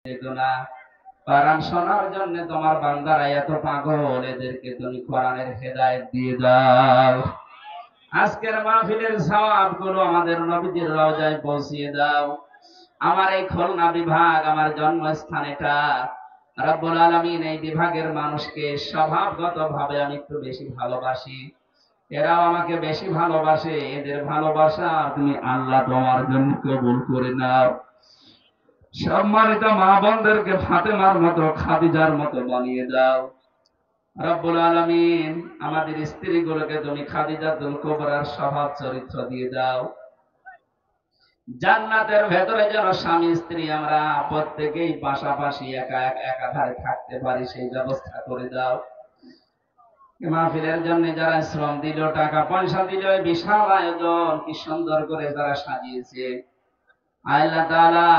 যেত না। কোরআন শোনার জন্য তোমার বান্দারা এত পাগল, এদেরকে তুমি কোরআনের হেদায়েত দিয়ে দাও। আজকের মাহফিলের সওয়াব গুলো আমাদের নবীজির রওজায় পৌঁছিয়ে দাও। আমার এই খুলনা বিভাগ, আমার জন্মস্থান এটা, রব্বুল আলামিন এই বিভাগের মানুষকে স্বভাবগতভাবে আমি একটু বেশি ভালোবাসি, এরাও আমাকে বেশি ভালোবাসে। এদের ভালোবাসা তুমি আল্লাহ তোমার জন্য কবুল করে নাও। সম্মানিত মা বোনদেরকে ফাতেমার মতো, খাদিজার মতো বানিয়ে দাও। রব্বুল আলামিন আমাদের স্ত্রীগুলোকে তুমি খাদিজাতুল কুবরার স্বভাব চরিত্র দিয়ে দাও। জান্নাতের ভেতরে যেন স্বামী স্ত্রী আমরা প্রত্যেকেই পাশাপাশি একাধারে থাকতে পারি, সেই ব্যবস্থা করে দাও। মাহফিলের জন্য যারা শ্রম দিল, টাকা পয়সা দিল, বিশাল আয়োজন কি সুন্দর করে যারা সাজিয়েছে, আল্লাহ তাআলা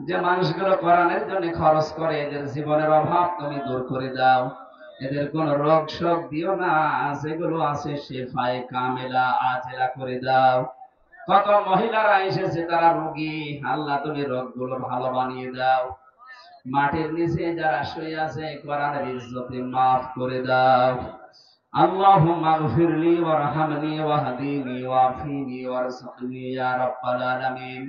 যে মানুষগুলো কোরআনের জন্য খরচ করে, এদের জীবনের অভাব তুমি দূর করে দাও। এদের কোন রোগ শোক দিও না, যেগুলো আছে শেফায়ে কামেলা আজেলা করে দাও। কত মহিলারা এসেছে তারা রোগী, আল্লাহ তুমি রোগগুলো ভালো বানিয়ে দাও। মাটির নিচে যারা শুয়ে আছে কোরআনের ইজ্জতে মাফ করে দাও। আল্লাহুম্মা গফিরলি ওয়ারহামনি ওয়াহদিনি ওয়াফিনি ওয়ারযুকনি ইয়া রাব্বাল আলামিন।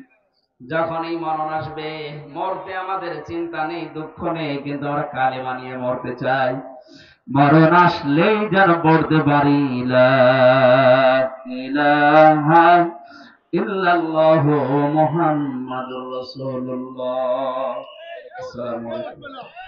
যখনই মরণ আসবে, মরতে আমাদের চিন্তা নেই, দুঃখ নেই, কিন্তু আমরা কালেমা নিয়ে মরতে চাই। মরণ আসলেই যেন পড়তে পারি লা ইলাহা ইল্লাল্লাহু মুহাম্মাদুর রাসূলুল্লাহ। আসসালামু আলাইকুম।